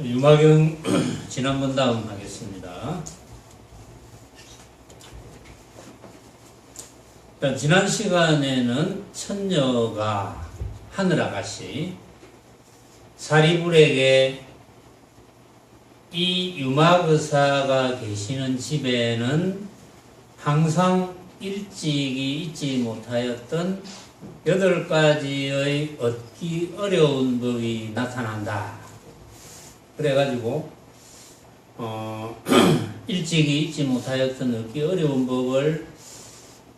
유마경 지난번 다음 하겠습니다. 지난 시간에는 천녀가 하늘아가씨 사리불에게 이 유마의사가 계시는 집에는 항상 일찍이 잊지 못하였던 8가지의 얻기 어려운 법이 나타난다. 그래가지고 일찍이 잊지 못하였던 얻기 어려운 법을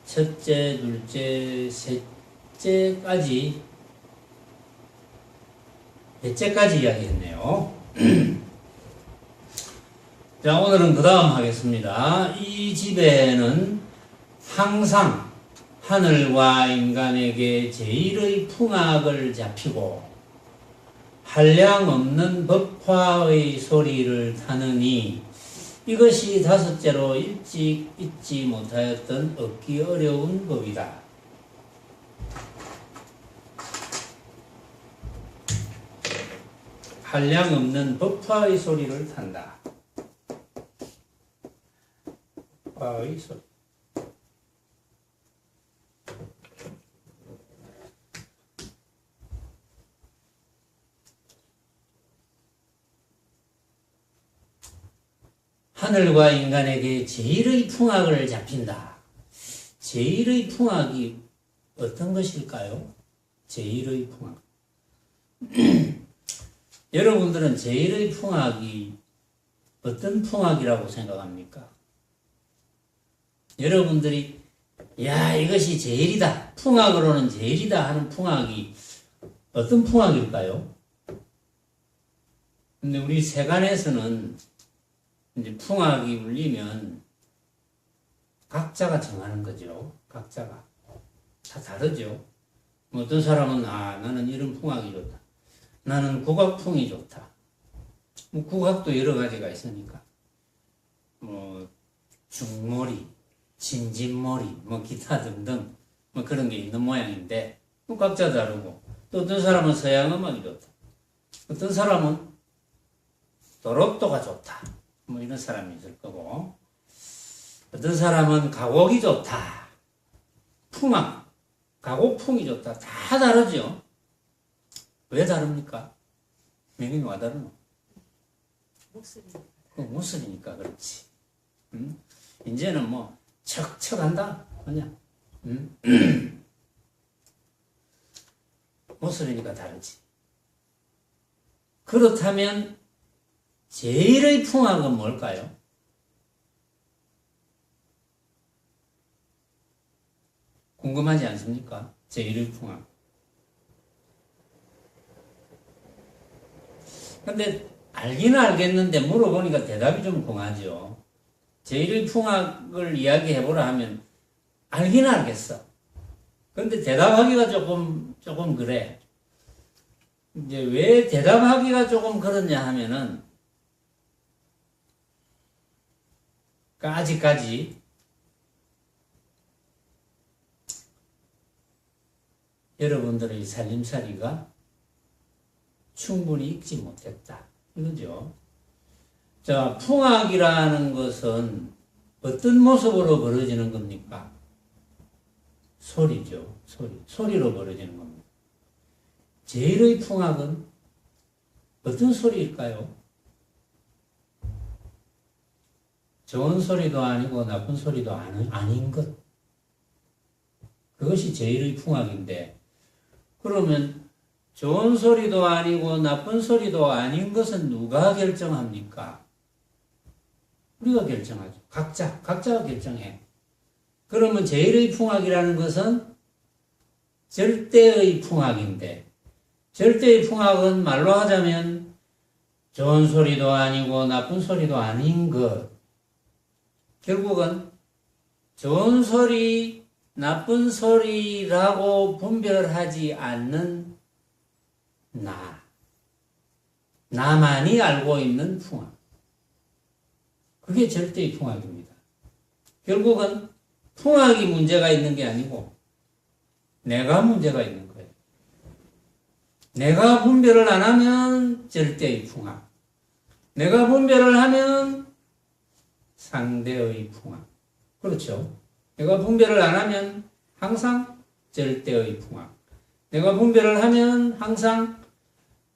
첫째, 둘째, 셋째까지 넷째까지 이야기했네요. 자, 오늘은 그 다음 하겠습니다. 이 집에는 항상 하늘과 인간에게 제일의 풍악을 잡히고 한량없는 법화의 소리를 타느니 이것이 다섯째로 일찍 잊지 못하였던 얻기 어려운 법이다. 한량없는 법화의 소리를 탄다. 법화의 소리. 하늘과 인간에게 제일의 풍악을 잡힌다. 제일의 풍악이 어떤 것일까요? 제일의 풍악. 여러분들은 제일의 풍악이 어떤 풍악이라고 생각합니까? 여러분들이 야, 이것이 제일이다. 풍악으로는 제일이다 하는 풍악이 어떤 풍악일까요? 근데 우리 세간에서는 이제 풍악이 울리면 각자가 정하는 거죠. 각자가. 다 다르죠. 어떤 사람은 나는 이런 풍악이 좋다. 나는 국악풍이 좋다. 국악도 여러 가지가 있으니까. 중머리, 진진머리, 기타 등등 그런 게 있는 모양인데 각자 다르고 또 어떤 사람은 서양 음악이 좋다. 어떤 사람은 도로또가 좋다. 이런 사람이 있을 거고, 어떤 사람은 가곡이 좋다. 풍악, 가곡풍이 좋다. 다 다르죠? 왜 다릅니까? 명이 와 다르노? 목소리니까 그렇지. 이제는 척척한다. 그냥. 목소리니까 다르지. 그렇다면, 제일의 풍악은 뭘까요? 궁금하지 않습니까? 제일의 풍악. 근데 알기는 알겠는데 물어보니까 대답이 좀 공하죠. 제일의 풍악을 이야기해보라 하면 알기는 알겠어. 근데 대답하기가 조금 그래. 이제 왜 대답하기가 조금 그러냐 하면은 아직까지 여러분들의 살림살이가 충분히 익지 못했다. 이거죠. 자, 풍악이라는 것은 어떤 모습으로 벌어지는 겁니까? 소리죠. 소리로 벌어지는 겁니다. 제일의 풍악은 어떤 소리일까요? 좋은 소리도 아니고 나쁜 소리도 아닌 것. 그것이 제일의 풍악인데, 그러면 좋은 소리도 아니고 나쁜 소리도 아닌 것은 누가 결정합니까? 우리가 결정하죠. 각자가 결정해. 그러면 제일의 풍악이라는 것은 절대의 풍악인데, 절대의 풍악은 말로 하자면 좋은 소리도 아니고 나쁜 소리도 아닌 것. 결국은 좋은 소리, 나쁜 소리라고 분별하지 않는 나만이 알고 있는 풍악. 그게 절대의 풍악입니다. 결국은 풍악이 문제가 있는 게 아니고 내가 문제가 있는 거예요. 내가 분별을 안 하면 절대의 풍악. 내가 분별을 하면 상대의 풍악. 그렇죠. 내가 분별을 안 하면 항상 절대의 풍악. 내가 분별을 하면 항상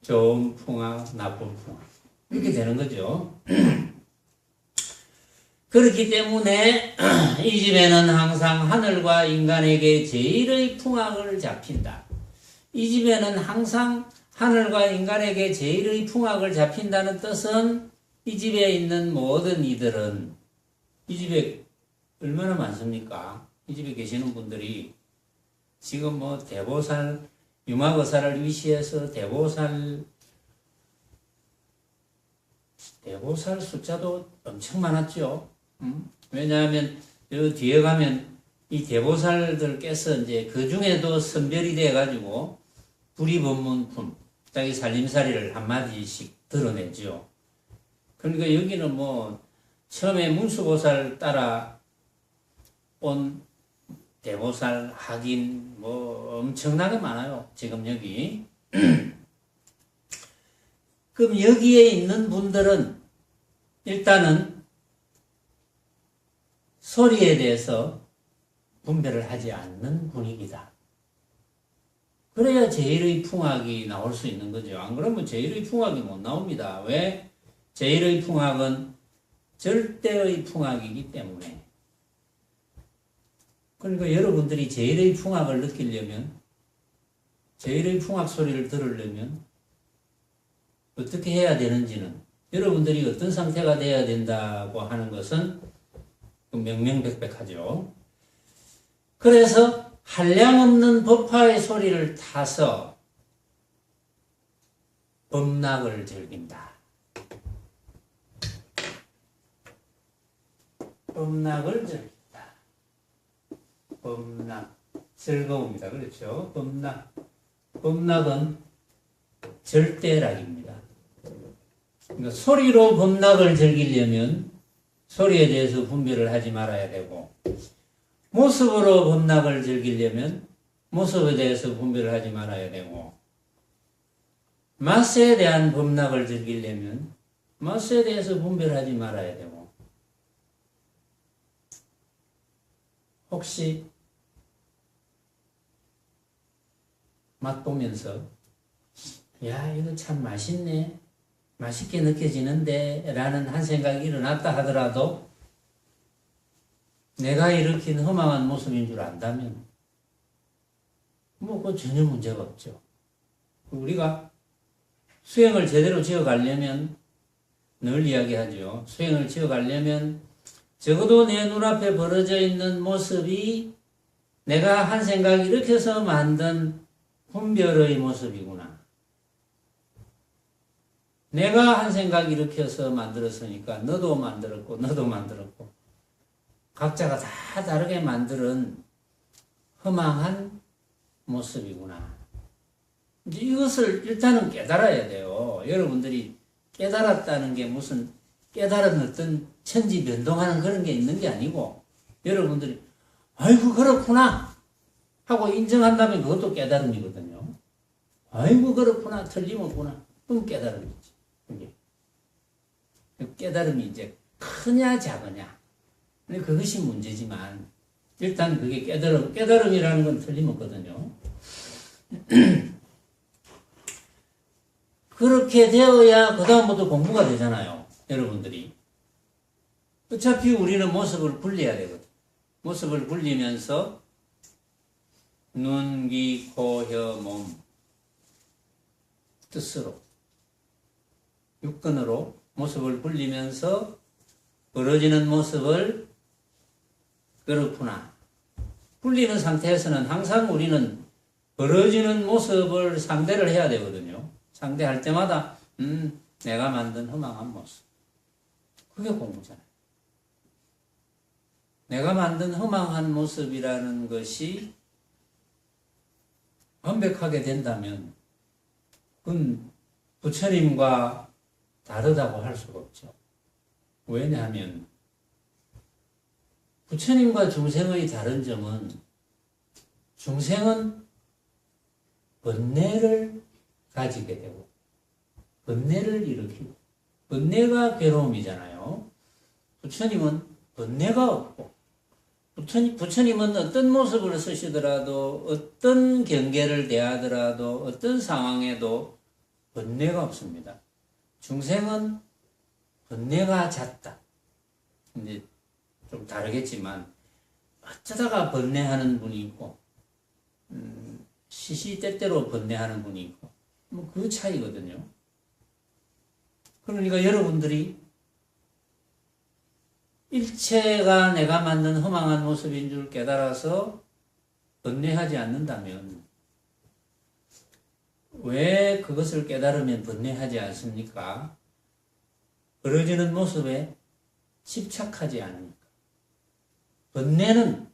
좋은 풍악, 나쁜 풍악. 이렇게 되는 거죠. 그렇기 때문에 이 집에는 항상 하늘과 인간에게 제일의 풍악을 잡힌다. 이 집에는 항상 하늘과 인간에게 제일의 풍악을 잡힌다는 뜻은 이 집에 있는 모든 이들은 이 집에 얼마나 많습니까? 이 집에 계시는 분들이 지금 뭐 대보살, 유마거사를 위시해서 대보살 숫자도 엄청 많았죠. 왜냐하면 여 뒤에 가면 이 대보살들께서 이제 그 중에도 선별이 돼가지고 불이법문품, 자기 살림살이를 한마디씩 드러내죠. 그러니까 여기는 뭐 처음에 문수보살 따라 온 대보살, 학인 뭐 엄청나게 많아요. 지금 여기. 그럼 여기에 있는 분들은 일단은 소리에 대해서 분별을 하지 않는 분위기다. 그래야 제일의 풍악이 나올 수 있는 거죠. 안 그러면 제일의 풍악이 못 나옵니다. 왜? 제일의 풍악은 절대의 풍악이기 때문에. 그러니까 여러분들이 제일의 풍악을 느끼려면, 제일의 풍악 소리를 들으려면 어떻게 해야 되는지는, 여러분들이 어떤 상태가 돼야 된다고 하는 것은 명명백백하죠. 그래서 한량없는 법화의 소리를 타서 법락을 즐긴다. 법락을 즐긴다. 법락, 즐거움이다. 그렇죠? 법락. 법락은 절대락입니다. 그러니까 소리로 법락을 즐기려면 소리에 대해서 분별을 하지 말아야 되고, 모습으로 법락을 즐기려면 모습에 대해서 분별을 하지 말아야 되고, 맛에 대한 법락을 즐기려면 맛에 대해서 분별하지 말아야 되고, 혹시 맛 보면서 야, 이거 참 맛있네, 맛있게 느껴지는데 라는 한 생각이 일어났다 하더라도 내가 일으킨 허망한 모습인 줄 안다면 뭐 그거 전혀 문제가 없죠. 우리가 수행을 제대로 지어가려면 늘 이야기하죠. 수행을 지어가려면 적어도 내 눈앞에 벌어져 있는 모습이 내가 한 생각 일으켜서 만든 분별의 모습이구나. 내가 한 생각 일으켜서 만들었으니까 너도 만들었고 너도 만들었고 각자가 다 다르게 만드는 허망한 모습이구나. 이제 이것을 일단은 깨달아야 돼요. 여러분들이 깨달았다는 게 무슨 깨달은 어떤 천지변동하는 그런 게 있는 게 아니고, 여러분들이 아이고 그렇구나 하고 인정한다면 그것도 깨달음이거든요. 아이고 그렇구나, 틀림없구나, 그럼 깨달음이지. 그게 깨달음이 이제 크냐 작으냐, 그것이 문제지만 일단 그게 깨달음이라는 건 틀림없거든요. 그렇게 되어야 그 다음부터 공부가 되잖아요. 여러분들이. 어차피 우리는 모습을 굴려야 되거든. 모습을 굴리면서 눈, 귀, 코, 혀, 몸 뜻으로 육근으로 모습을 굴리면서 벌어지는 모습을 그렇구나. 굴리는 상태에서는 항상 우리는 벌어지는 모습을 상대를 해야 되거든요. 상대할 때마다 내가 만든 허망한 모습. 그게 공부잖아요. 내가 만든 허망한 모습이라는 것이 완벽하게 된다면 그건 부처님과 다르다고 할 수가 없죠. 왜냐하면 부처님과 중생의 다른 점은 중생은 번뇌를 가지게 되고 번뇌를 일으키고 번뇌가 괴로움이잖아요. 부처님은 번뇌가 없고, 부처님은 어떤 모습을 쓰시더라도, 어떤 경계를 대하더라도, 어떤 상황에도 번뇌가 없습니다. 중생은 번뇌가 잦다. 이제 좀 다르겠지만, 어쩌다가 번뇌하는 분이 있고, 시시때때로 번뇌하는 분이 있고, 뭐 그 차이거든요. 그러니까 여러분들이 일체가 내가 만든 허망한 모습인 줄 깨달아서 번뇌하지 않는다면 왜 그것을 깨달으면 번뇌하지 않습니까? 벌어지는 모습에 집착하지 않으니까. 번뇌는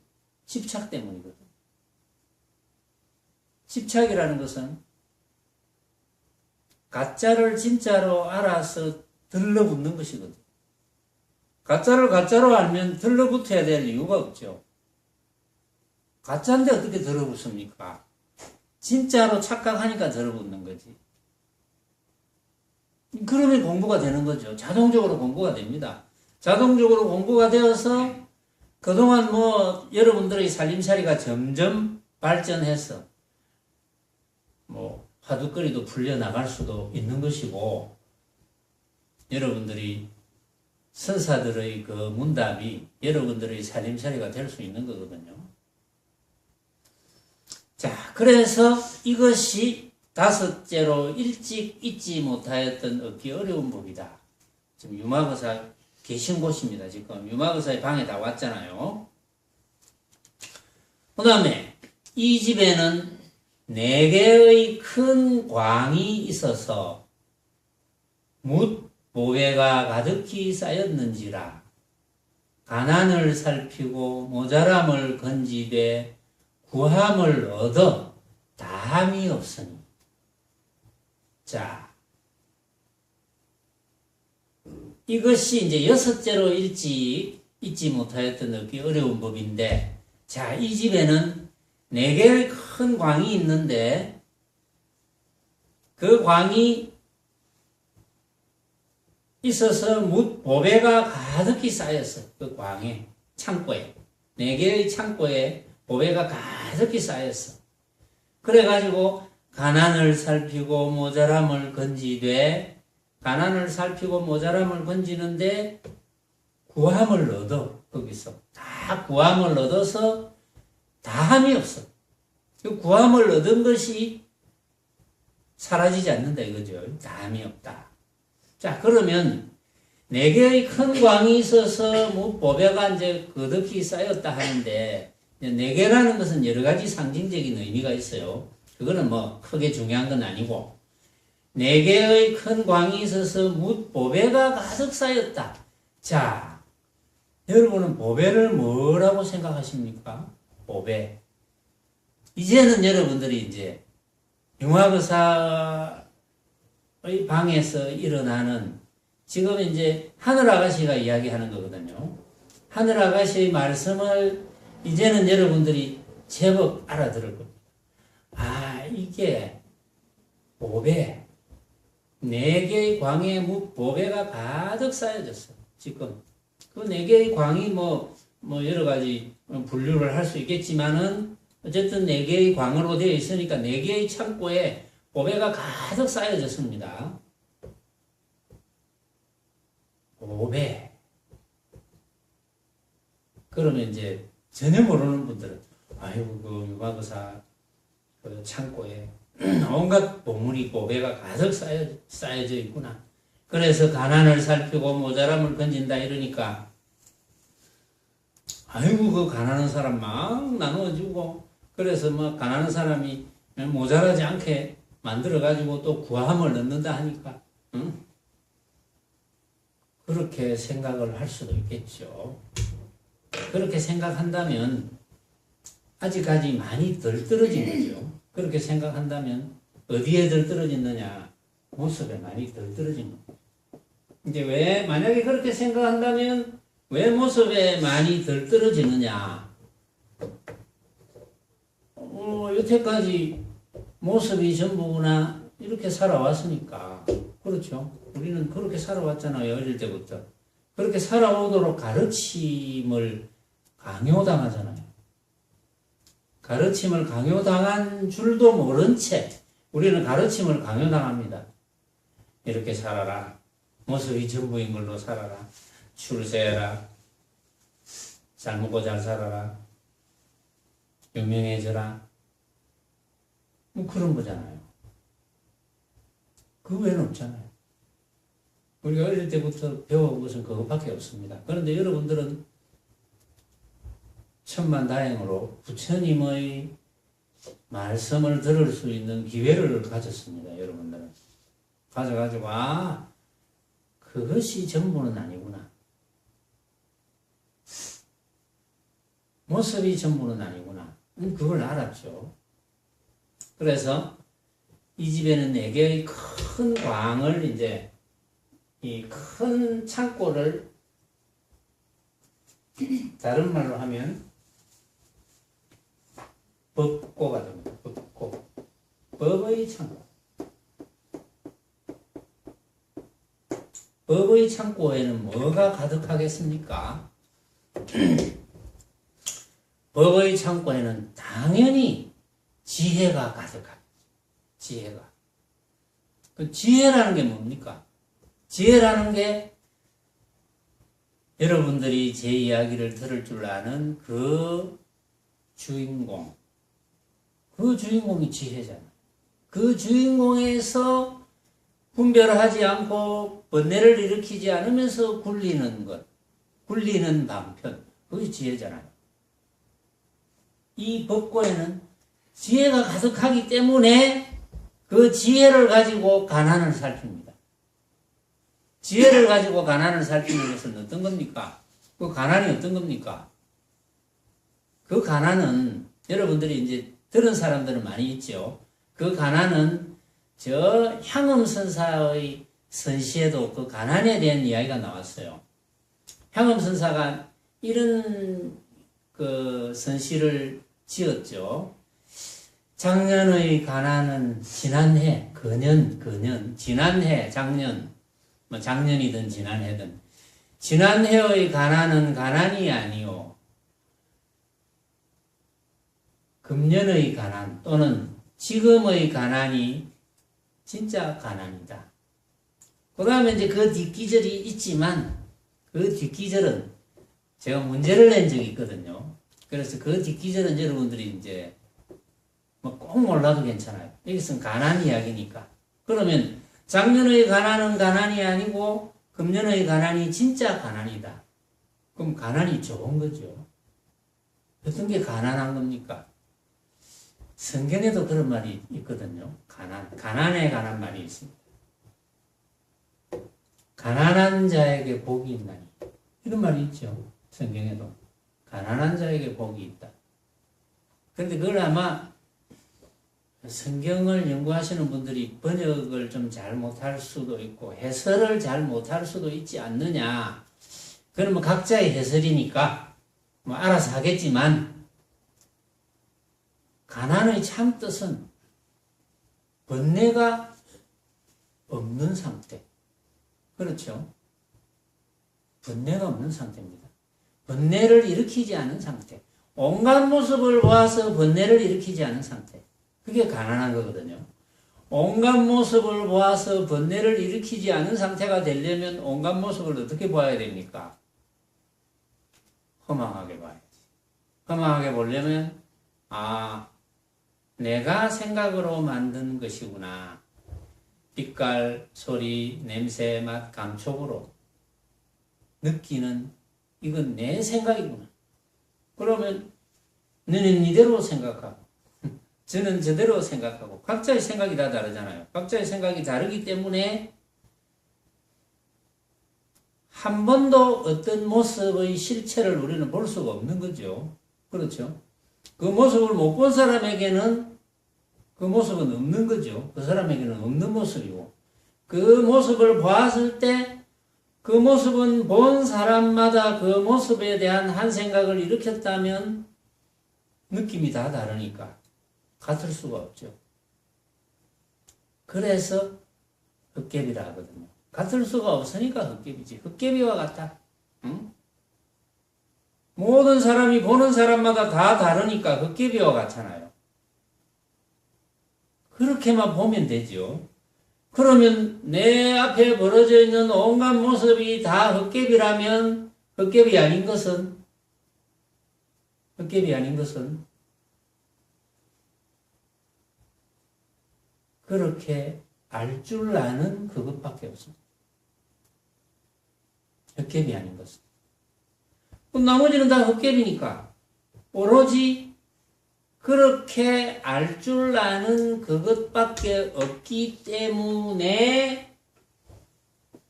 집착 때문이거든. 집착이라는 것은 가짜를 진짜로 알아서 들러붙는 것이거든. 가짜를 가짜로 알면 들러붙어야 될 이유가 없죠. 가짜인데 어떻게 들어붙습니까? 진짜로 착각하니까 들어붙는 거지. 그러면 공부가 되는 거죠. 자동적으로 공부가 됩니다. 자동적으로 공부가 되어서 그동안 뭐 여러분들의 살림살이가 점점 발전해서 뭐 화두거리도 풀려나갈 수도 있는 것이고, 여러분들이 선사들의 그 문답이 여러분들의 살림살이가 될 수 있는 거거든요. 자, 그래서 이것이 다섯째로 일찍 잊지 못하였던 얻기 어려운 법이다. 지금 유마거사 계신 곳입니다. 지금 유마거사의 방에 다 왔잖아요. 그 다음에 이 집에는 4개의 큰 광이 있어서 묻 보배가 가득히 쌓였는지라 가난을 살피고 모자람을 건지되 구함을 얻어 다함이 없으니. 자, 이것이 이제 6째로 일찍 잊지 못하였던 얻기 어려운 법인데, 자, 이 집에는 4개의 큰 광이 있는데 그 광이 있어서 묻 보배가 가득히 쌓였어. 그 광에, 창고에, 4개의 창고에 보배가 가득히 쌓였어. 그래가지고 가난을 살피고 모자람을 건지되, 가난을 살피고 모자람을 건지는데 구함을 얻어. 거기서 다 구함을 얻어서 다함이 없어. 그 구함을 얻은 것이 사라지지 않는다 이거죠. 다함이 없다. 자, 그러면 4개의 큰 광이 있어서 뭐 보배가 이제 거득히 쌓였다 하는데, 4개라는 것은 여러 가지 상징적인 의미가 있어요. 그거는 뭐 크게 중요한 건 아니고, 4개의 큰 광이 있어서 묻 보배가 가득 쌓였다. 자, 여러분은 보배를 뭐라고 생각하십니까? 보배. 이제는 여러분들이 이제 융화거사의 방에서 일어나는, 지금 이제 하늘아가씨가 이야기하는 거거든요. 하늘아가씨의 말씀을 이제는 여러분들이 제법 알아들을 겁니다. 아, 이게 보배, 4개의 광에 보배가 가득 쌓여졌어. 지금 그 4개의 광이 뭐 여러 가지 분류를 할 수 있겠지만은 어쨌든 4개의 광으로 되어 있으니까 4개의 창고에 보배가 가득 쌓여졌습니다. 보배. 그러면 이제 전혀 모르는 분들은, 아이고, 그 유마거사 그 창고에 온갖 보물이 보배가 가득 쌓여져 있구나. 그래서 가난을 살피고 모자람을 건진다 이러니까, 아이고, 그 가난한 사람 막 나누어주고, 그래서 뭐 가난한 사람이 모자라지 않게 만들어가지고 또 구함을 넣는다 하니까, 응? 그렇게 생각을 할 수도 있겠죠. 그렇게 생각한다면 아직까지 많이 덜 떨어진 거죠. 그렇게 생각한다면 어디에 덜 떨어졌느냐? 모습에 많이 덜 떨어진 겁니다. 이제 왜, 만약에 그렇게 생각한다면 왜 모습에 많이 덜 떨어지느냐? 여태까지 모습이 전부구나 이렇게 살아왔으니까 그렇죠. 우리는 그렇게 살아왔잖아요. 어릴 때부터. 그렇게 살아오도록 가르침을 강요당하잖아요. 가르침을 강요당한 줄도 모른 채 우리는 가르침을 강요당합니다. 이렇게 살아라. 모습이 전부인 걸로 살아라. 출세해라. 잘 먹고 잘 살아라. 유명해져라. 뭐 그런 거잖아요. 그 외에는 없잖아요. 우리가 어릴 때부터 배워온 것은 그것밖에 없습니다. 그런데 여러분들은 천만다행으로 부처님의 말씀을 들을 수 있는 기회를 가졌습니다. 여러분들은. 가져가지고 그것이 전부는 아니구나. 모습이 전부는 아니구나. 그걸 알았죠. 그래서 이 집에는 4개의 큰 광을 이제 이 큰 창고를 다른 말로 하면 법고가 됩니다. 법고. 법의 창고. 법의 창고에는 뭐가 가득하겠습니까? 법의 창고에는 당연히 지혜가 가득합니다. 지혜가. 그 지혜라는 게 뭡니까? 지혜라는 게 여러분들이 제 이야기를 들을 줄 아는 그 주인공. 그 주인공이 지혜잖아요. 그 주인공에서 분별하지 않고 번뇌를 일으키지 않으면서 굴리는 것. 굴리는 방편. 그것이 지혜잖아요. 이 법고에는 지혜가 가득하기 때문에 그 지혜를 가지고 가난을 살핍니다. 지혜를 가지고 가난을 살피는 것은 어떤 겁니까? 그 가난이 어떤 겁니까? 그 가난은 여러분들이 이제 들은 사람들은 많이 있죠. 그 가난은 저 향음선사의 선시에도 그 가난에 대한 이야기가 나왔어요. 향음선사가 이런 그 선시를 지었죠. 작년의 가난은 지난해, 근년, 지난해, 작년, 뭐 작년이든 지난해든 지난해의 가난은 가난이 아니오. 금년의 가난 또는 지금의 가난이 진짜 가난이다. 그 다음에 이제 그 뒷기절이 있지만 그 뒷기절은 제가 문제를 낸 적이 있거든요. 그래서 그 뒷기절은 여러분들이 이제 뭐 꼭 몰라도 괜찮아요. 이것은 가난 이야기니까. 그러면 작년의 가난은 가난이 아니고 금년의 가난이 진짜 가난이다. 그럼 가난이 좋은 거죠. 어떤 게 가난한 겁니까? 성경에도 그런 말이 있거든요. 가난에 관한 말이 있습니다. 가난한 자에게 복이 있나니. 이런 말이 있죠. 성경에도. 가난한 자에게 복이 있다. 그런데 그걸 아마 성경을 연구하시는 분들이 번역을 좀 잘 못할 수도 있고 해설을 잘 못할 수도 있지 않느냐. 그건 뭐 각자의 해설이니까 뭐 알아서 하겠지만 가난의 참 뜻은 번뇌가 없는 상태. 그렇죠? 번뇌가 없는 상태입니다. 번뇌를 일으키지 않은 상태. 온갖 모습을 보아서 번뇌를 일으키지 않은 상태. 그게 가난한 거거든요. 온갖 모습을 보아서 번뇌를 일으키지 않은 상태가 되려면 온갖 모습을 어떻게 봐야 됩니까? 허망하게 봐야지. 허망하게 보려면 내가 생각으로 만든 것이구나. 빛깔, 소리, 냄새, 맛, 감촉으로 느끼는 이건 내 생각이구나. 그러면 너는 이대로 생각하고 저는 저대로 생각하고 각자의 생각이 다 다르잖아요. 각자의 생각이 다르기 때문에 한 번도 어떤 모습의 실체를 우리는 볼 수가 없는 거죠. 그렇죠? 그 모습을 못 본 사람에게는 그 모습은 없는 거죠. 그 사람에게는 없는 모습이고 그 모습을 보았을 때 그 모습은 본 사람마다 그 모습에 대한 한 생각을 일으켰다면 느낌이 다 다르니까 같을 수가 없죠. 그래서 헛개비라 하거든요. 같을 수가 없으니까 헛개비지. 헛개비와 같다. 응? 모든 사람이 보는 사람마다 다 다르니까 헛개비와 같잖아요. 그렇게만 보면 되죠. 그러면 내 앞에 벌어져 있는 온갖 모습이 다 헛개비라면 헛개비 아닌 것은 그렇게 알 줄 아는 그것밖에 없습니다. 헛개비 아닌 것은. 나머지는 다 헛개비니까 오로지 그렇게 알 줄 아는 그것밖에 없기 때문에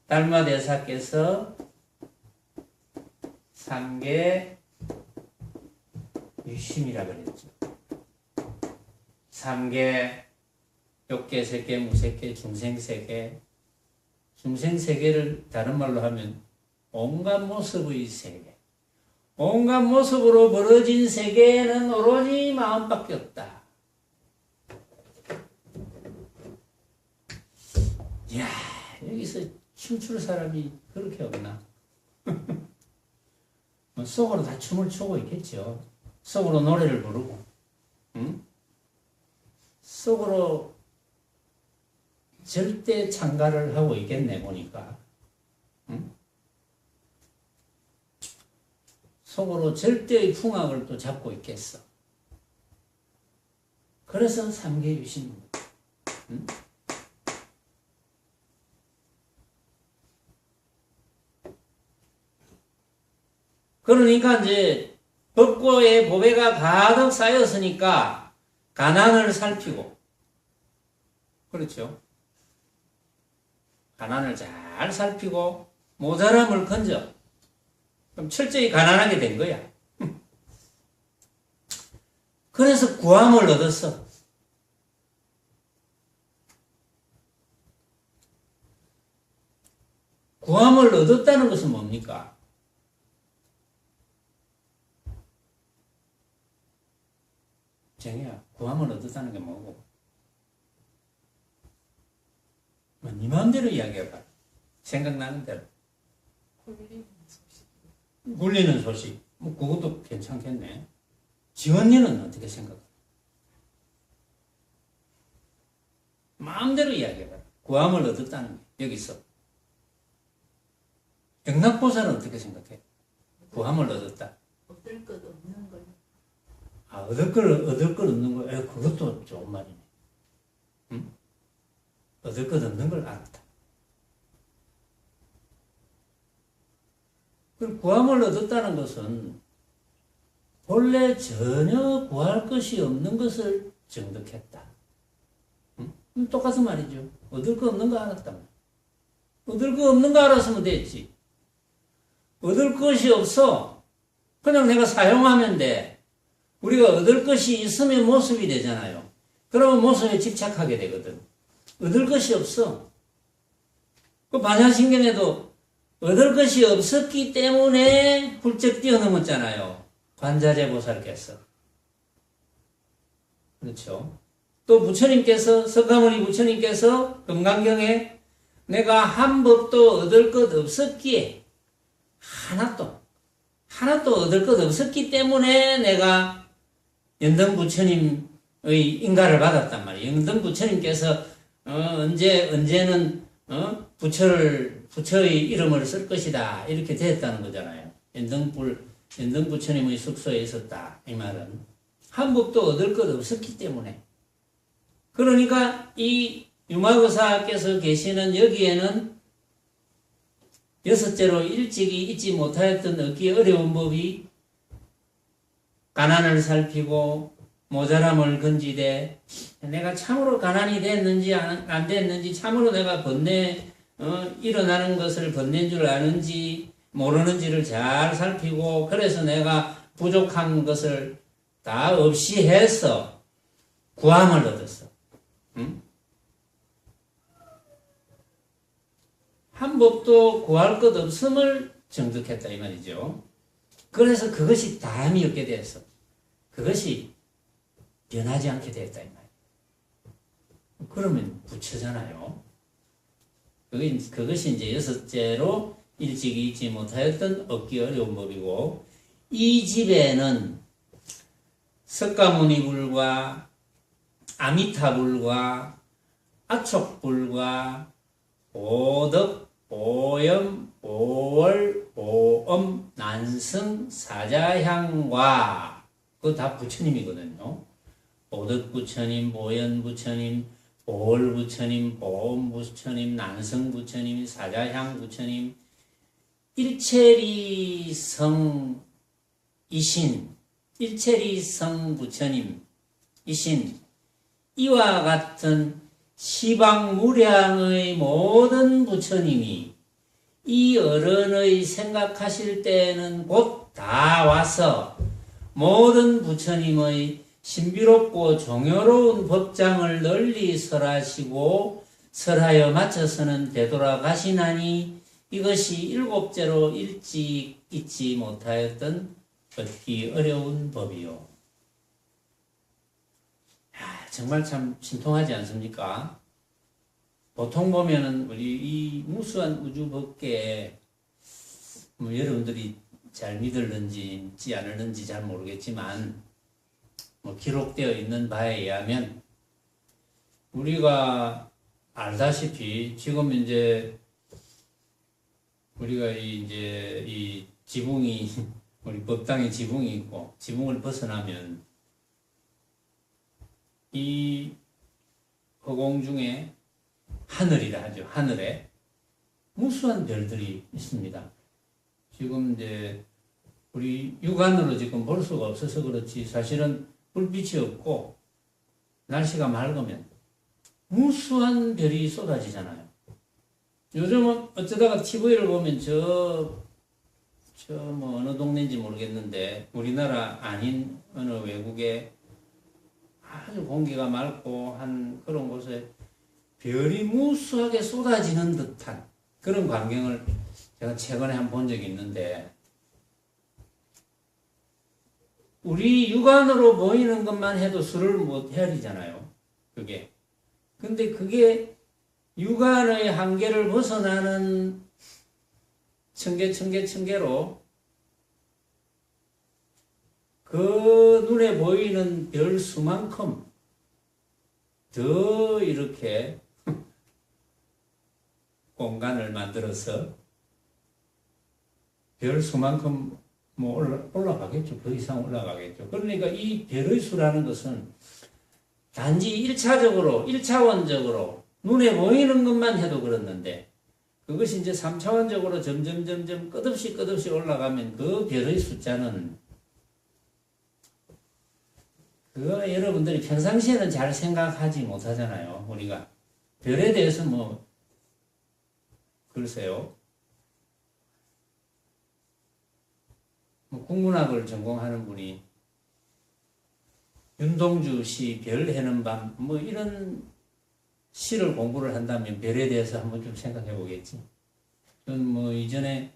달마대사께서 삼계 유심이라 그랬죠. 삼계, 욕계, 세계, 무세계, 중생세계. 중생세계를 다른 말로 하면 온갖 모습의 세계. 온갖 모습으로 벌어진 세계에는 오로지 마음밖에 없다. 이야, 여기서 춤출 사람이 그렇게 없나? 속으로 다 춤을 추고 있겠죠. 속으로 노래를 부르고, 응? 속으로 절대 창가를 하고 있겠네, 보니까. 응? 속으로 절대의 풍악을 또 잡고 있겠어. 그래서 삼계유신입니다. 응? 그러니까 이제 법고에 보배가 가득 쌓였으니까 가난을 살피고, 그렇죠? 가난을 잘 살피고 모자람을 건져. 그럼 철저히 가난하게 된 거야. 그래서 구함을 얻었어. 구함을 얻었다는 것은 뭡니까? 정이야, 구함을 얻었다는 게 뭐고? 네 마음대로 이야기해봐. 생각나는 대로. 굴리는 소식. 뭐 그것도 괜찮겠네. 지원이는 어떻게 생각해? 마음대로 이야기해봐. 구함을 얻었다는 게 여기서. 영락보살은 어떻게 생각해? 구함을 얻었다. 얻을 것 없는 걸. 아, 얻을 걸 없는 거. 그것도 좋은 말이네. 응? 얻을 것 없는 걸 알았다. 그럼 구함을 얻었다는 것은 본래 전혀 구할 것이 없는 것을 정득했다. 응? 똑같은 말이죠. 얻을 거 없는 거 알았단 말이야. 얻을 거 없는 거 알았으면 됐지. 얻을 것이 없어. 그냥 내가 사용하면 돼. 우리가 얻을 것이 있으면 모습이 되잖아요. 그러면 모습에 집착하게 되거든. 얻을 것이 없어. 그 반야신경에도 얻을 것이 없었기 때문에 훌쩍 뛰어넘었잖아요. 관자재 보살께서. 그렇죠. 또 부처님께서, 석가모니 부처님께서 금강경에 내가 한 법도 얻을 것 없었기에 하나도 얻을 것 없었기 때문에 내가 연등 부처님의 인가를 받았단 말이에요. 연등 부처님께서 언제는 부처의 이름을 쓸 것이다 이렇게 되었다는 거잖아요. 연등 부처님의 숙소에 있었다 이 말은 한 법도 얻을 것 없었기 때문에. 그러니까 이 유마거사께서 계시는 여기에는 여섯째로 일찍이 잊지 못하였던 얻기 어려운 법이 가난을 살피고 모자람을 건지되 내가 참으로 가난이 됐는지 안 됐는지 참으로 내가 일어나는 것을 번낸 줄 아는지 모르는지를 잘 살피고 그래서 내가 부족한 것을 다 없이 해서 구함을 얻었어. 응? 한 법도 구할 것 없음을 정득했다 이 말이죠. 그래서 그것이 다함이 없게 되었어. 그것이 변하지 않게 되었다 이 말이에요. 그러면 부처잖아요. 그것이 이제 여섯째로 일찍이 잊지 못하였던 얻기 어려운 법이고, 이 집에는 석가모니불과 아미타불과 아촉불과 오덕, 오염, 오월, 오엄, 난승, 사자향과 그거 다 부처님이거든요. 오덕 부처님, 보현 부처님, 보월 부처님, 보엄 부처님, 난승 부처님, 사자향 부처님, 일체리성 이신, 일체리성 부처님 이신, 이와 같은 시방무량의 모든 부처님이 이 어른의 생각하실 때에는 곧 다 와서 모든 부처님의 신비롭고 종교로운 법장을 널리 설하시고 설하여 마쳐서는 되돌아가시나니 이것이 일곱째로 일찍 잊지 못하였던 얻기 어려운 법이요. 정말 참 신통하지 않습니까? 보통 보면은 우리 이 무수한 우주 법계에 여러분들이 잘 믿을는지 믿지 않을는지 잘 모르겠지만 기록되어 있는 바에 의하면 우리가 알다시피 지금 이제 우리가 이제 이 지붕이 우리 법당에 지붕이 있고 지붕을 벗어나면 이 허공 중에 하늘이라 하죠. 하늘에 무수한 별들이 있습니다. 지금 이제 우리 육안으로 지금 볼 수가 없어서 그렇지 사실은 불빛이 없고 날씨가 맑으면 무수한 별이 쏟아지잖아요. 요즘은 어쩌다가 TV를 보면 뭐 어느 동네인지 모르겠는데 우리나라 아닌 어느 외국에 아주 공기가 맑고 한 그런 곳에 별이 무수하게 쏟아지는 듯한 그런 광경을 제가 최근에 한 번 본 적이 있는데 우리 육안으로 보이는 것만 해도 수를 못 헤아리잖아요. 그게. 근데 그게 육안의 한계를 벗어나는 층계로 그 눈에 보이는 별 수만큼 더 이렇게 공간을 만들어서 별 수만큼 뭐 올라가겠죠. 그 이상 올라가겠죠. 그러니까 이 별의 수라는 것은 단지 1차원적으로 눈에 보이는 것만 해도 그렇는데 그것이 이제 3차원적으로 점점 끝없이 올라가면 그 별의 숫자는 그거 여러분들이 평상시에는 잘 생각하지 못하잖아요. 우리가 별에 대해서 뭐 글쎄요. 뭐 국문학을 전공하는 분이 윤동주 시 별 해는 밤 뭐 이런 시를 공부를 한다면 별에 대해서 한번 좀 생각해 보겠지. 전 뭐 이전에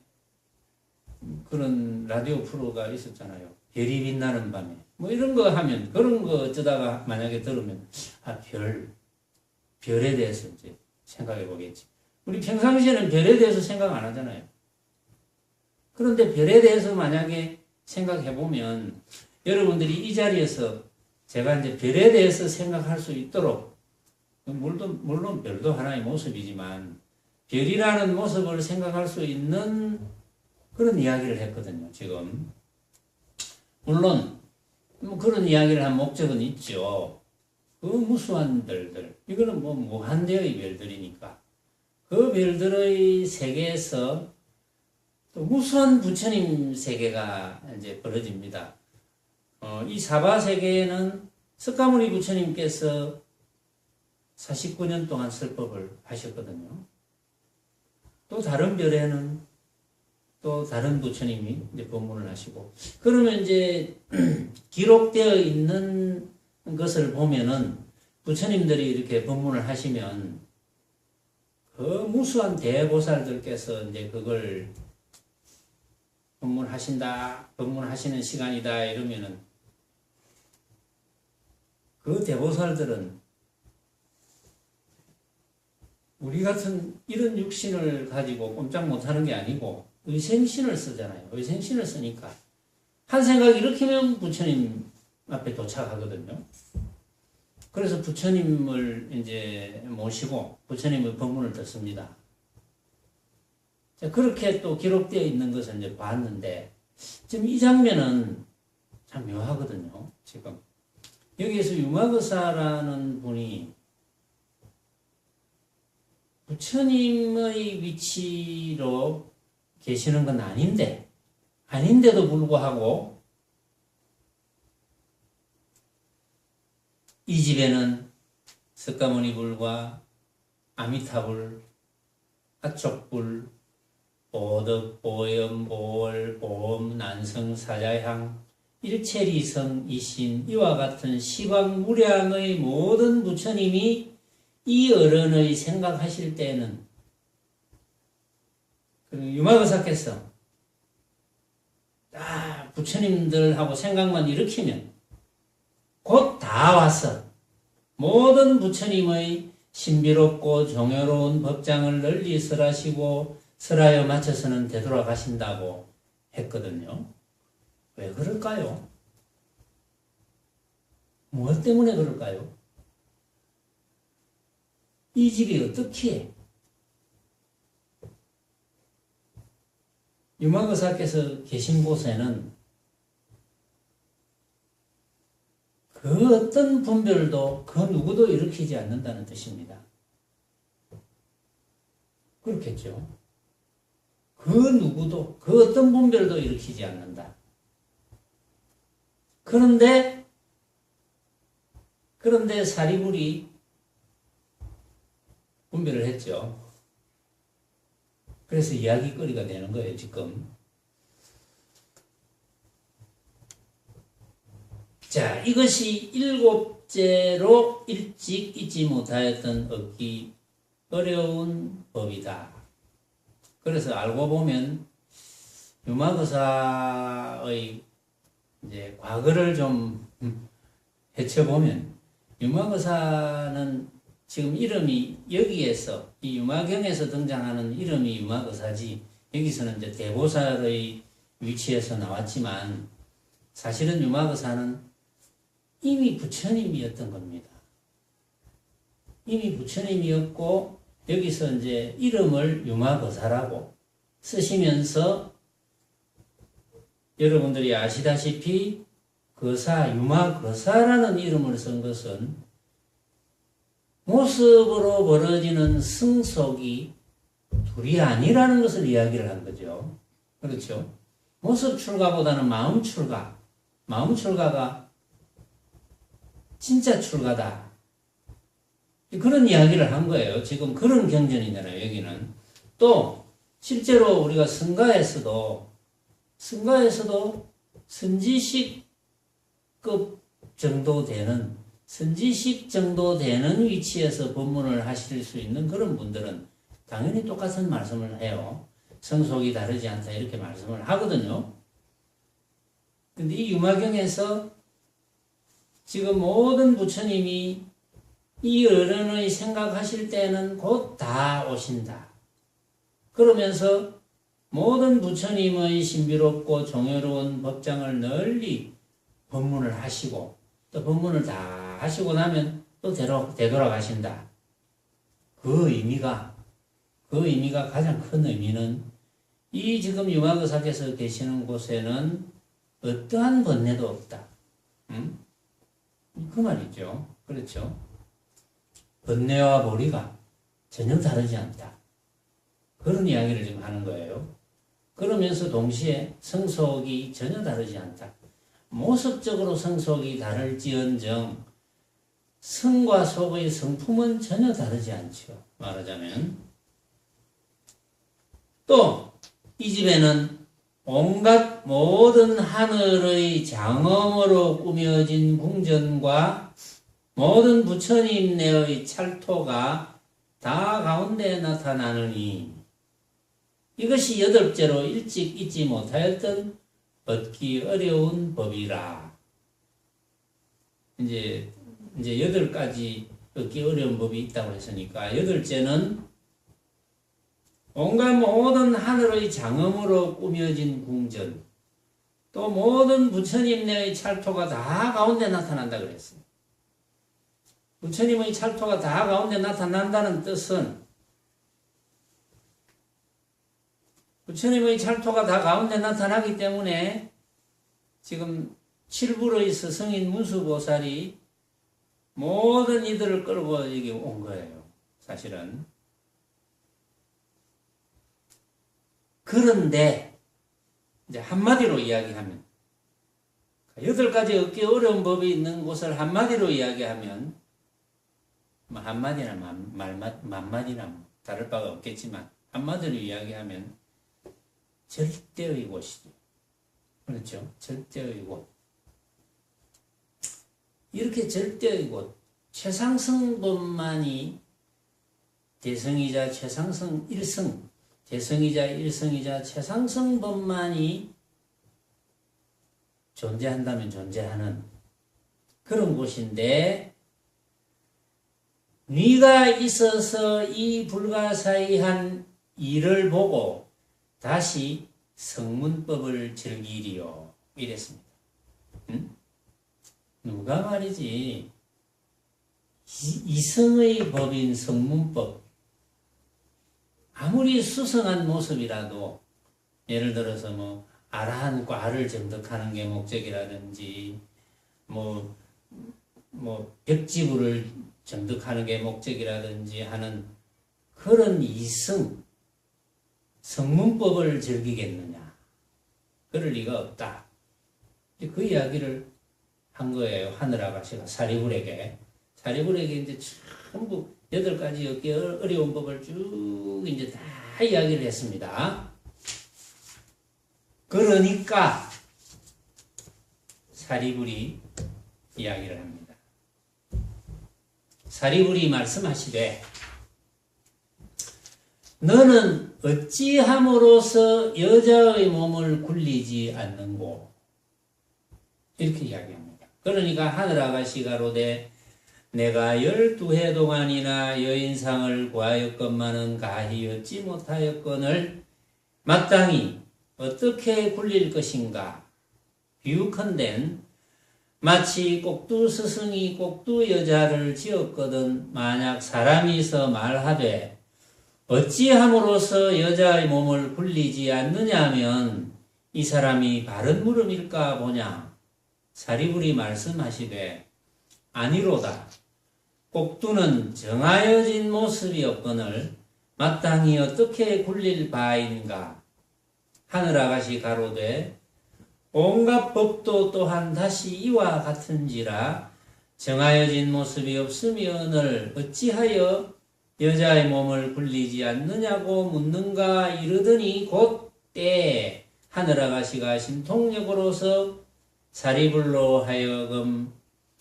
그런 라디오 프로가 있었잖아요. 별이 빛나는 밤에 뭐 이런 거 하면 그런 거 어쩌다가 만약에 들으면 별에 대해서 이제 생각해 보겠지. 우리 평상시에는 별에 대해서 생각 안 하잖아요. 그런데 별에 대해서 만약에 생각해 보면 여러분들이 이 자리에서 제가 이제 별에 대해서 생각할 수 있도록 물론 별도 하나의 모습이지만 별이라는 모습을 생각할 수 있는 그런 이야기를 했거든요. 지금 물론 뭐 그런 이야기를 한 목적은 있죠. 그 무수한 별들 이거는 뭐 무한대의 별들이니까 그 별들의 세계에서 또 무수한 부처님 세계가 이제 벌어집니다. 이 사바 세계에는 석가모니 부처님께서 49년 동안 설법을 하셨거든요. 또 다른 별에는 또 다른 부처님이 이제 법문을 하시고 그러면 이제 기록되어 있는 것을 보면은 부처님들이 이렇게 법문을 하시면 그 무수한 대보살들께서 이제 그걸 법문하시는 시간이다 이러면은 그 대보살들은 우리 같은 이런 육신을 가지고 꼼짝 못하는 게 아니고 의생신을 쓰잖아요. 의생신을 쓰니까 한 생각 일으키면 부처님 앞에 도착하거든요. 그래서 부처님을 이제 모시고 부처님의 법문을 듣습니다. 자, 그렇게 또 기록되어 있는 것을 이제 봤는데 지금 이 장면은 참 묘하거든요. 지금 여기에서 유마거사라는 분이 부처님의 위치로 계시는 건 아닌데도 불구하고 이 집에는 석가모니불과 아미타불, 아촉불, 보덕, 보염, 보월, 보음, 난성, 사자향, 일체리성, 이신 이와 같은 시광무량의 모든 부처님이 이 어른의 생각하실 때에는 유마거사께서 부처님들하고 생각만 일으키면 곧 다 와서 모든 부처님의 신비롭고 정요로운 법장을 널리 설하시고 설하여 마쳐서는 되돌아가신다고 했거든요. 왜 그럴까요? 무엇 때문에 그럴까요? 이 집이 어떻게 유마거사께서 계신 곳에는 그 어떤 분별도 그 누구도 일으키지 않는다는 뜻입니다. 그렇겠죠. 그 누구도 그 어떤 분별도 일으키지 않는다. 그런데 사리불이 분별을 했죠. 그래서 이야기거리가 되는 거예요, 지금. 자, 이것이 일곱째로 일찍 잊지 못하였던 얻기 어려운 법이다. 그래서 알고 보면 유마거사의 이제 과거를 좀 헤쳐보면 유마거사는 지금 이름이 여기에서 이 유마경에서 등장하는 이름이 유마거사지 여기서는 이제 대보살의 위치에서 나왔지만 사실은 유마거사는 이미 부처님이었던 겁니다. 이미 부처님이었고 여기서 이제 이름을 유마거사라고 쓰시면서 여러분들이 아시다시피 유마거사라는 이름을 쓴 것은 모습으로 벌어지는 승속이 둘이 아니라는 것을 이야기를 한 거죠. 그렇죠? 모습 출가보다는 마음 출가가 진짜 출가다. 그런 이야기를 한 거예요. 지금 그런 경전이잖아요, 여기는. 또, 실제로 우리가 승가에서도 선지식급 정도 되는, 선지식 정도 되는 위치에서 법문을 하실 수 있는 그런 분들은 당연히 똑같은 말씀을 해요. 성속이 다르지 않다, 이렇게 말씀을 하거든요. 근데 이 유마경에서 지금 모든 부처님이 이 어른의 생각하실 때는 곧 다 오신다. 그러면서 모든 부처님의 신비롭고 정요로운 법장을 널리 법문을 하시고 또 법문을 다 하시고 나면 또 되돌아가신다. 그 의미가 가장 큰 의미는 이 지금 유마거사께서 계시는 곳에는 어떠한 번뇌도 없다. 그 말이죠. 그렇죠. 번뇌와 보리가 전혀 다르지 않다. 그런 이야기를 지금 하는 거예요. 그러면서 동시에 성속이 전혀 다르지 않다. 모습적으로 성속이 다를지언정 성과 속의 성품은 전혀 다르지 않죠. 말하자면. 또 이 집에는 온갖 모든 하늘의 장엄으로 꾸며진 궁전과 모든 부처님 내의 찰토가 다 가운데 나타나느니 이것이 여덟째로 일찍 잊지 못하였던 얻기 어려운 법이라. 이제 8가지 얻기 어려운 법이 있다고 했으니까 여덟째는 온갖 모든 하늘의 장엄으로 꾸며진 궁전, 또 모든 부처님의 찰토가 다 가운데 나타난다 그랬어요. 부처님의 찰토가 다 가운데 나타난다는 뜻은 부처님의 찰토가 다 가운데 나타나기 때문에 지금 칠불의 스승인 문수보살이 모든 이들을 끌고 여기 온 거예요. 사실은. 그런데 이제 한마디로 이야기하면 8가지 얻기 어려운 법이 있는 곳을 한마디로 이야기하면 뭐 한마디나 만마디나 다를 바가 없겠지만 한마디로 이야기하면 절대의 곳이죠. 그렇죠? 절대의 곳. 이렇게 절대의 곳, 최상승법만이 대성이자 최상승 1승, 대성이자 1성이자 최상승법만이 존재한다면 존재하는 그런 곳인데, 네가 있어서 이 불가사의한 일을 보고 다시 성문법을 즐기리요. 이랬습니다. 응? 누가 말이지 이성의 법인 성문법, 아무리 수성한 모습이라도 예를 들어서 뭐 아라한 과를 정득하는 게 목적이라든지 뭐 벽지부를 정득하는 게 목적이라든지 하는 그런 이성 성문법을 즐기겠느냐, 그럴 리가 없다. 그 이야기를 한 거예요. 하늘아가씨가 사리불에게 이제 전부 8가지 얻기 어려운 법을 쭉 이제 다 이야기를 했습니다. 그러니까 사리불이 이야기를 합니다. 사리불이 말씀하시되 너는 어찌함으로써 여자의 몸을 굴리지 않는고, 이렇게 이야기합니다. 그러니까 하늘아가씨가 가로되 내가 12해 동안이나 여인상을 구하였건만은 가히 얻지 못하였거늘 마땅히 어떻게 굴릴 것인가. 비유컨댄 마치 꼭두 스승이 꼭두 여자를 지었거든 만약 사람이서 말하되 어찌함으로써 여자의 몸을 굴리지 않느냐면 이 사람이 바른 물음일까 보냐. 사리불이 말씀하시되 아니로다. 꼭두는 정하여진 모습이었거늘 마땅히 어떻게 굴릴 바인가. 하늘아가씨 가로되 온갖 법도 또한 다시 이와 같은지라 정하여진 모습이 없으면을 어찌하여 여자의 몸을 굴리지 않느냐고 묻는가 이르더니 곧 때에 하늘아가씨가 신통력으로서 사리불로 하여금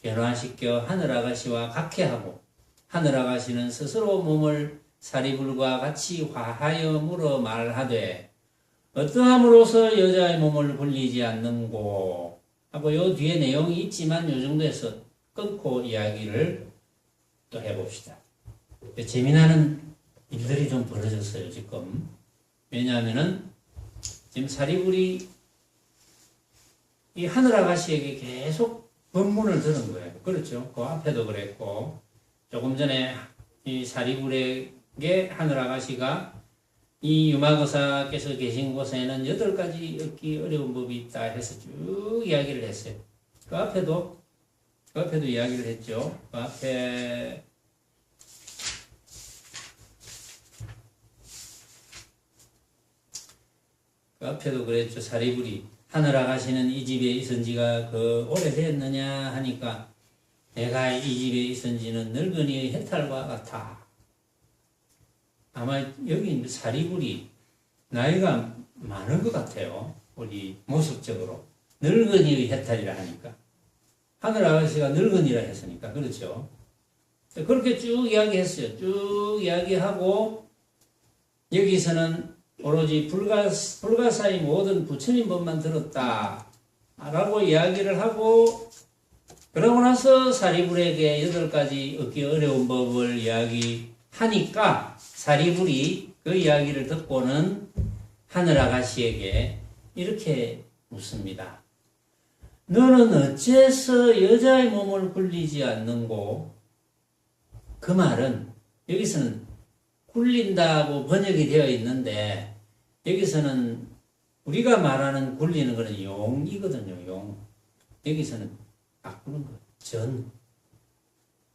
변화시켜 하늘아가씨와 각해하고 하늘아가씨는 스스로 몸을 사리불과 같이 화하여 물어 말하되 어떠함으로써 여자의 몸을 굴리지 않는고 하고 요 뒤에 내용이 있지만 요 정도에서 끊고 이야기를 또 해봅시다. 재미나는 일들이 좀 벌어졌어요 지금. 왜냐하면은 지금 사리불이 이 하늘아가씨에게 계속 법문을 들은 거예요. 그렇죠? 그 앞에도 그랬고 조금 전에 이 사리불에게 하늘아가씨가 이 유마거사께서 계신 곳에는 8가지 얻기 어려운 법이 있다 해서 쭉 이야기를 했어요. 그 앞에도 이야기를 했죠. 그 앞에도 그랬죠. 사리불이 하늘아가씨는 이 집에 있은 지가 오래됐느냐 하니까 내가 이 집에 있은 지는 늙은이의 해탈과 같아. 아마 여기 사리불이 나이가 많은 것 같아요. 우리 모습적으로. 늙은이의 해탈이라 하니까. 하늘아가씨가 늙은이라 했으니까. 그렇죠. 그렇게 쭉 이야기했어요. 쭉 이야기하고 여기서는 오로지 불가사의 모든 부처님 법만 들었다 라고 이야기를 하고, 그러고 나서 사리불에게 8가지 얻기 어려운 법을 이야기하니까 사리불이 그 이야기를 듣고는 하늘 아가씨에게 이렇게 묻습니다. 너는 어째서 여자의 몸을 굴리지 않는고? 그 말은 여기서는 굴린다고 번역이 되어 있는데 여기서는 우리가 말하는 굴리는 것은 용이거든요. 용. 여기서는 바꾸는 거예요. 전.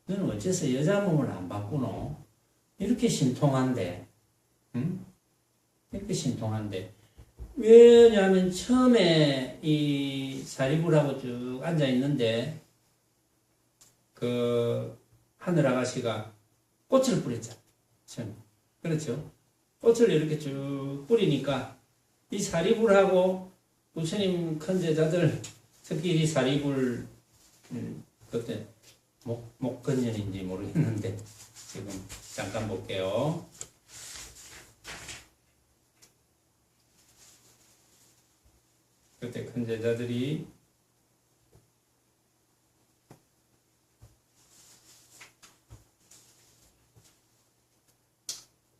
너는 어째서 여자 몸을 안 바꾸노? 이렇게 신통한데. 응? 이렇게 신통한데. 왜냐하면 처음에 이 사리불하고 쭉 앉아 있는데 그 하늘 아가씨가 꽃을 뿌렸잖아. 처음에. 그렇죠? 꽃을 이렇게 쭉 뿌리니까 이 사리불하고 부처님 큰 제자들 특히 이 사리불 그때 목건년인지 모르겠는데 지금 잠깐 볼게요. 그때 큰 제자들이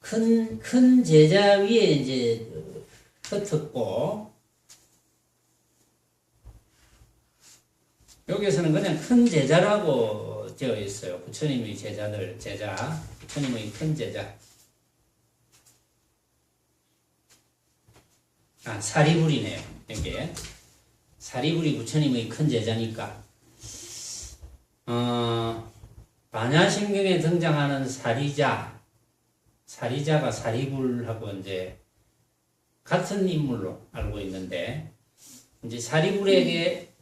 큰 제자 위에 이제 흩었고 여기에서는 그냥 큰 제자라고 되어 있어요. 부처님의 제자들, 부처님의 큰 제자. 사리불이네요. 이게 사리불이 부처님의 큰 제자니까. 반야심경에 등장하는 사리자가 사리불하고 이제 같은 인물로 알고 있는데 이제 사리불에게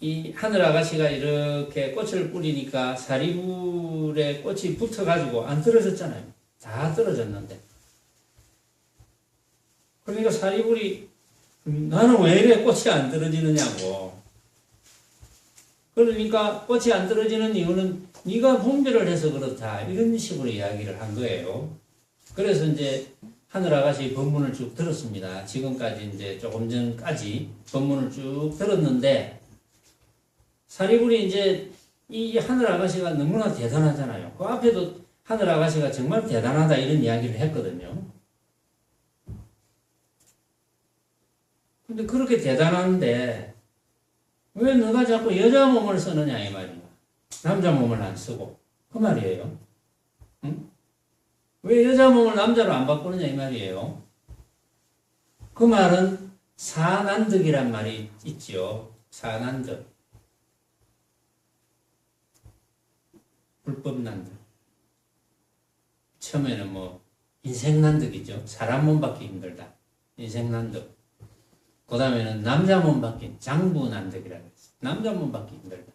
이 하늘 아가씨가 이렇게 꽃을 뿌리니까 사리불에 꽃이 붙어가지고 안 떨어졌잖아요. 다 떨어졌는데. 그러니까 사리불이 나는 왜 이래 꽃이 안 떨어지느냐고. 그러니까 꽃이 안 떨어지는 이유는 네가 분별을 해서 그렇다. 이런 식으로 이야기를 한 거예요. 그래서 이제 하늘 아가씨 법문을 쭉 들었습니다. 지금까지 이제 조금 전까지 법문을 쭉 들었는데 사리불이 이제 이 하늘 아가씨가 너무나 대단하잖아요. 그 앞에도 하늘 아가씨가 정말 대단하다 이런 이야기를 했거든요. 근데 그렇게 대단한데 왜 너가 자꾸 여자 몸을 쓰느냐 이 말이야. 남자 몸을 안 쓰고 그 말이에요. 응? 왜 여자 몸을 남자로 안 바꾸느냐 이 말이에요. 그 말은 사난득이란 말이 있죠. 사난득. 불법난득. 처음에는 인생난득이죠. 사람 몸 받기 힘들다. 인생난득. 그 다음에는 남자 몸 받기, 장부난득이라고 했어요. 남자 몸 받기 힘들다.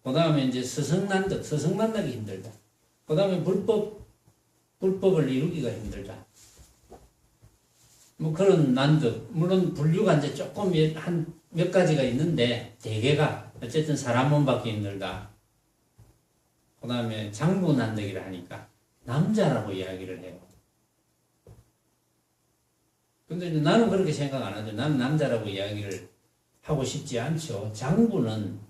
그 다음에 이제 스승난득, 스승만나기 힘들다. 그 다음에 불법을 이루기가 힘들다. 그런 난득. 물론 분류가 이제 조금 몇 가지가 있는데, 대개가 어쨌든 사람 몸 받기 힘들다. 그 다음에 장부난득이라 하니까 남자라고 이야기를 해요. 근데 나는 그렇게 생각 안 하죠. 나는 남자라고 이야기를 하고 싶지 않죠. 장부는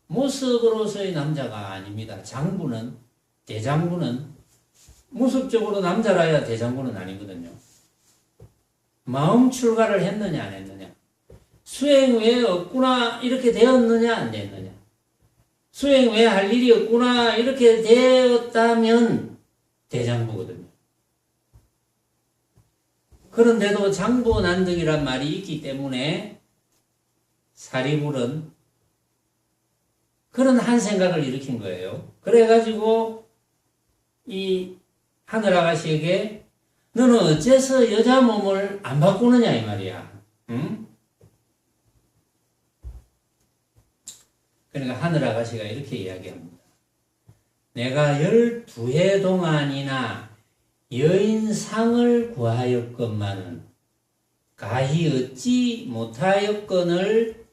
모습으로서의 남자가 아닙니다. 장부는, 대장부는 모습적으로 남자라야 대장부는 아니거든요. 마음 출가를 했느냐 안 했느냐. 수행 외에 없구나 이렇게 되었느냐 안 됐느냐. 수행 외에 할 일이 없구나 이렇게 되었다면 대장부거든요. 그런데도 장부난득이란 말이 있기 때문에 사리불은 그런 한 생각을 일으킨 거예요. 그래가지고 이 하늘 아가씨에게 너는 어째서 여자 몸을 안 바꾸느냐 이 말이야. 응? 그러니까 하늘 아가씨가 이렇게 이야기합니다. 내가 12해 동안이나 여인상을 구하였건만은 가히 얻지 못하였건을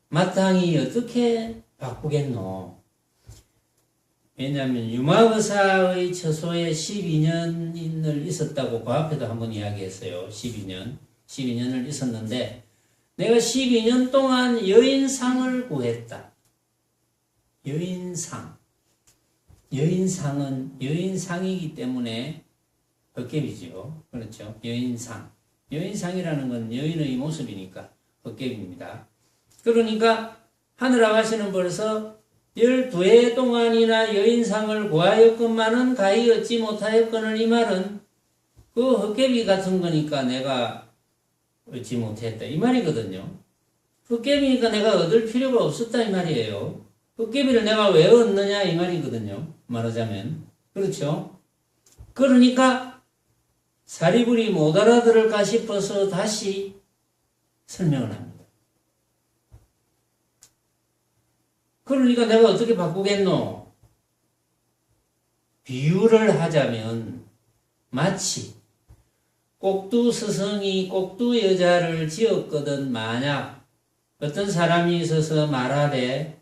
마땅히 어떻게 바꾸겠노? 왜냐하면 유마의사의 처소에 12년을 있었다고 그 앞에도 한번 이야기했어요. 12년을 있었는데 내가 12년 동안 여인상을 구했다. 여인상은 여인상이기 때문에 헛개비지요. 그렇죠. 여인상. 여인상이라는 건 여인의 모습이니까 헛개비입니다. 그러니까 하늘 아가씨는 벌써 12해 동안이나 여인상을 구하였건만은 가히 얻지 못하였거늘 이 말은 그 헛개비 같은 거니까 내가 얻지 못했다 이 말이거든요. 헛개비니까 내가 얻을 필요가 없었다 이 말이에요. 헛개비를 내가 왜 얻느냐 이 말이거든요. 말하자면 그렇죠. 그러니까 사리불이 못 알아들을까 싶어서 다시 설명을 합니다. 그러니까 내가 어떻게 바꾸겠노? 비유를 하자면 마치 꼭두 스승이 꼭두 여자를 지었거든 만약 어떤 사람이 있어서 말하되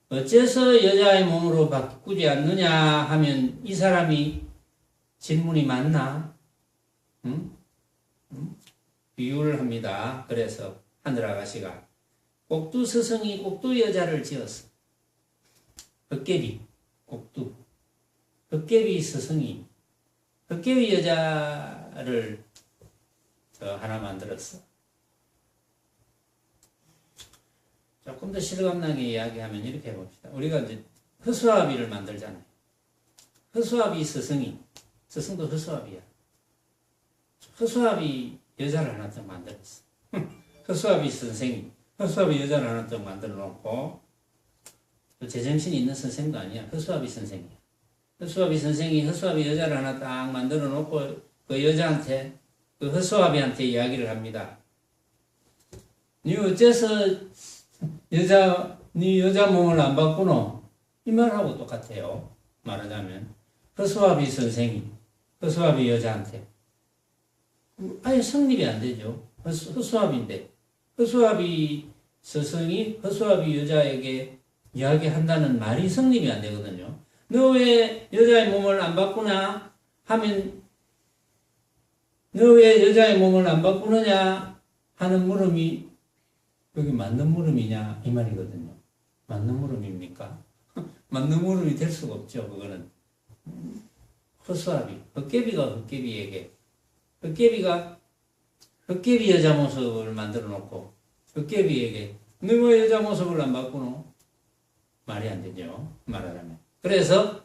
어째서 여자의 몸으로 바꾸지 않느냐 하면 이 사람이 질문이 맞나? 응? 비유를 합니다. 그래서 하늘 아가씨가 꼭두 스승이 꼭두 여자를 지었어. 헛개비, 꼭두. 헛개비 스승이 헛개비 여자를 하나 만들었어. 조금 더 실감나게 이야기하면 이렇게 해봅시다. 우리가 이제 허수아비를 만들잖아요. 허수아비 스승이, 스승도 허수아비야. 허수아비 여자를 하나 더 만들었어. 허수아비 선생이 허수아비 여자를 하나 더 만들어 놓고 제정신이 있는 선생도 아니야. 허수아비 선생이야. 허수아비 선생이 허수아비 여자를 하나 딱 만들어 놓고 그 여자한테 그 허수아비한테 이야기를 합니다. 니 어째서 니 여자 몸을 안 바꾸노? 이 말하고 똑같아요. 말하자면 허수아비 선생이 허수아비 여자한테 아예 성립이 안 되죠. 허수아비인데 허수아비 스승이 허수아비 여자에게 이야기한다는 말이 성립이 안 되거든요. 너 왜 여자의 몸을 안 바꾸나 하면 너 왜 여자의 몸을 안 바꾸느냐 하는 물음이 여기 맞는 물음이냐 이 말이거든요. 맞는 물음입니까? 맞는 물음이 될 수가 없죠. 그거는 허수아비, 헛개비가 헛개비에게 헛개비 여자 모습을 만들어 놓고 헛개비에게 너 왜 여자 모습을 안 바꾸노? 말이 안 되죠. 말하자면. 그래서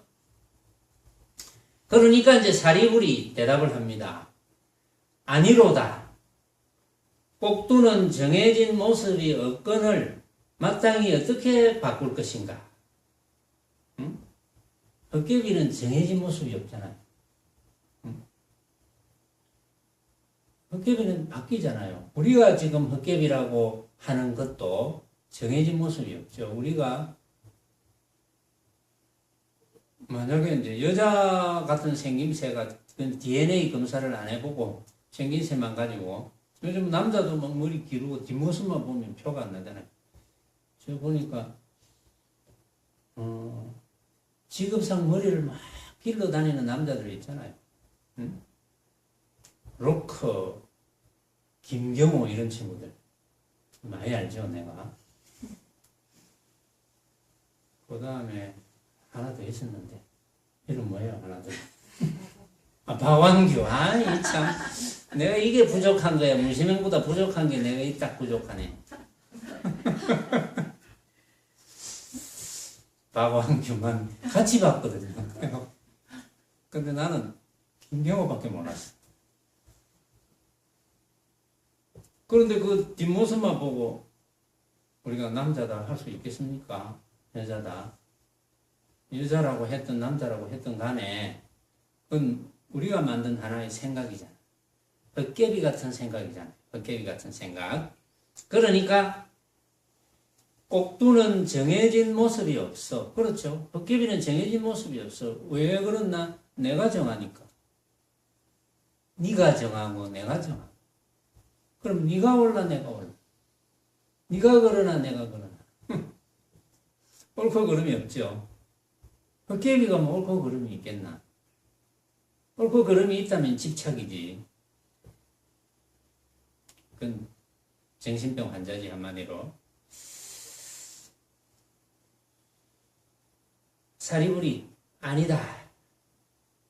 그러니까 이제 사리불이 대답을 합니다. 아니로다. 꼭두는 정해진 모습이 없거늘 마땅히 어떻게 바꿀 것인가? 응? 헛개비는 정해진 모습이 없잖아요. 응? 헛개비는 바뀌잖아요. 우리가 지금 헛개비라고 하는 것도 정해진 모습이 없죠. 우리가 만약에 이제 여자 같은 생김새가 DNA 검사를 안 해보고 생김새만 가지고 요즘 남자도 막 머리 기르고 뒷모습만 보면 표가 안 나잖아요. 저 보니까 직업상 머리를 막 길러 다니는 남자들 있잖아요. 응? 로커, 김경호 이런 친구들 많이 알죠, 내가. 그 다음에 하나 더 있었는데 이름 뭐예요, 하나 더? 아, 박완규. 아이 참, 내가 이게 부족한 거야. 문시명보다 부족한 게 내가 이 딱 부족하네. 박완규만 같이 봤거든요. 근데 나는 김경호밖에 몰랐어. 그런데 그 뒷모습만 보고 우리가 남자다 할 수 있겠습니까? 여자다. 여자라고 했든 남자라고 했든 간에 그건 우리가 만든 하나의 생각이잖아. 헛개비 같은 생각이잖아. 헛개비 같은 생각. 그러니까 꼭두는 정해진 모습이 없어. 그렇죠. 헛개비는 정해진 모습이 없어. 왜 그렇나? 내가 정하니까. 네가 정하고 내가 정하고. 그럼 네가 올라 내가 올라. 네가 그러나 내가 그러나. 옳고 그름이 없죠. 헛개비가 뭐 옳고 그름이 있겠나? 옳고 그름이 있다면 집착이지. 그건 정신병 환자지 한마디로. 사리불이 아니다.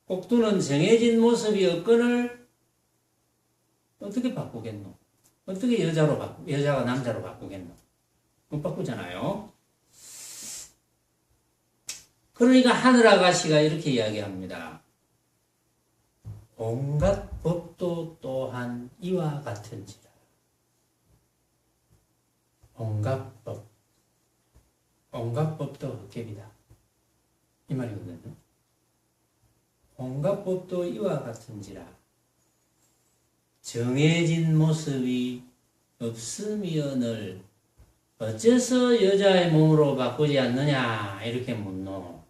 꼭두는 정해진 모습이 없거늘 어떻게 바꾸겠노? 어떻게 여자가 남자로 바꾸겠노? 못 바꾸잖아요. 그러니까 하늘아가씨가 이렇게 이야기합니다. 온갖 법도 또한 이와 같은지라. 온갖 법도 헛개비다. 이 말이거든요. 온갖 법도 이와 같은지라. 정해진 모습이 없으면을 어째서 여자의 몸으로 바꾸지 않느냐 이렇게 묻노.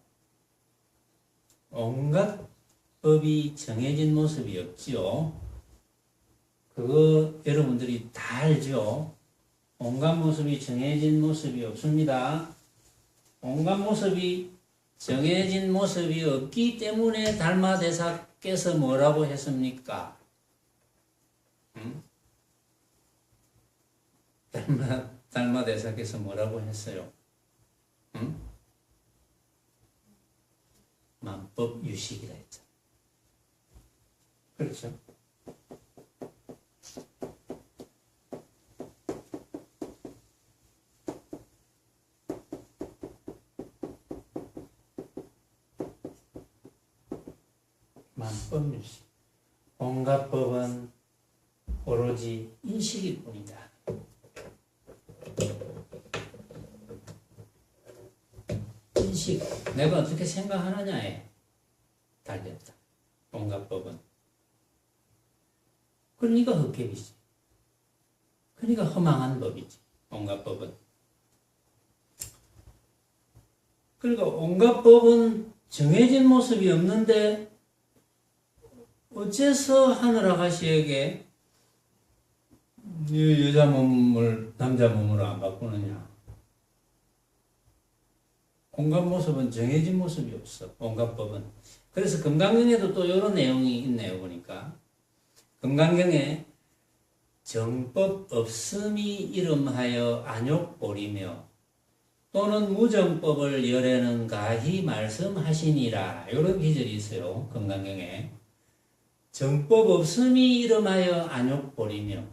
온갖 법이 정해진 모습이 없지요. 그거 여러분들이 다 알죠. 온갖 모습이 정해진 모습이 없습니다. 온갖 모습이 정해진 모습이 없기 때문에 달마대사께서 뭐라고 했습니까? 달마대사께서 뭐라고 했어요? 만법유식이라 했죠. 그렇죠? 만법유식. 온갖 법은 오로지 인식일 뿐이다. 인식, 내가 어떻게 생각하느냐에 달렸다. 온갖 법은. 그러니까 헛개비지. 그러니까 허망한 법이지. 온갖 법은. 그러니까 온갖 법은 정해진 모습이 없는데 어째서 하늘아가씨에게 여자 몸을 남자 몸으로 안 바꾸느냐. 온갖 모습은 정해진 모습이 없어. 온갖 법은. 그래서 금강경에도 또 이런 내용이 있네요. 보니까 금강경에 정법 없음이 이름하여 안욕보리며 또는 무정법을 열에는 가히 말씀하시니라. 이런 기절이 있어요. 금강경에 정법 없음이 이름하여 안욕보리며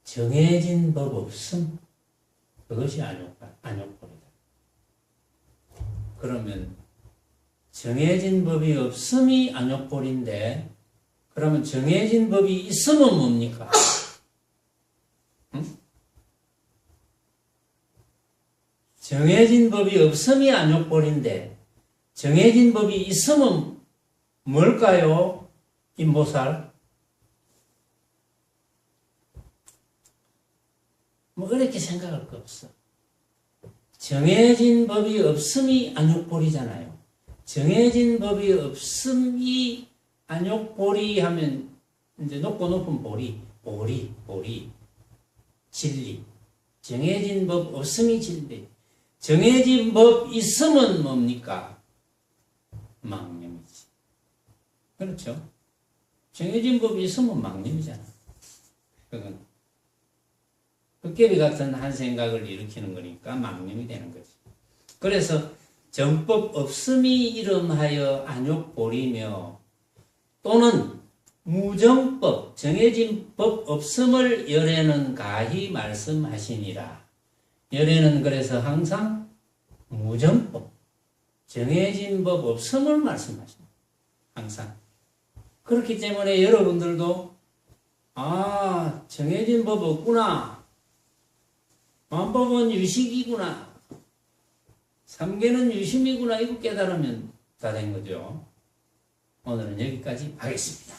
정해진 법 없음, 그것이 안욕보리다. 그러면 정해진 법이 없음이 안욕보리인데 그러면 정해진 법이 있으면 뭡니까? 응? 정해진 법이 없음이 안욕보리인데 정해진 법이 있으면 뭘까요? 임보살? 뭐 어렵게 생각할 거 없어. 정해진 법이 없음이 안욕보리잖아요. 정해진 법이 없음이 안욕보리 하면 이제 높고 높은 보리, 진리. 정해진 법 없음이 진리. 정해진 법 있으면 뭡니까? 망념이지. 그렇죠? 정해진 법이 있으면 망념이잖아. 그건 헛개비 같은 한 생각을 일으키는 거니까 망념이 되는 거지. 그래서 정법 없음이 이름하여 안욕보리며 또는 무정법, 정해진 법 없음을 열에는 가히 말씀하시니라. 열에는 그래서 항상 무정법, 정해진 법 없음을 말씀하십니다. 항상. 그렇기 때문에 여러분들도 정해진 법 없구나. 만법은 유식이구나. 삼계는 유심이구나. 이거 깨달으면 다 된 거죠. 오늘은 여기까지 하겠습니다.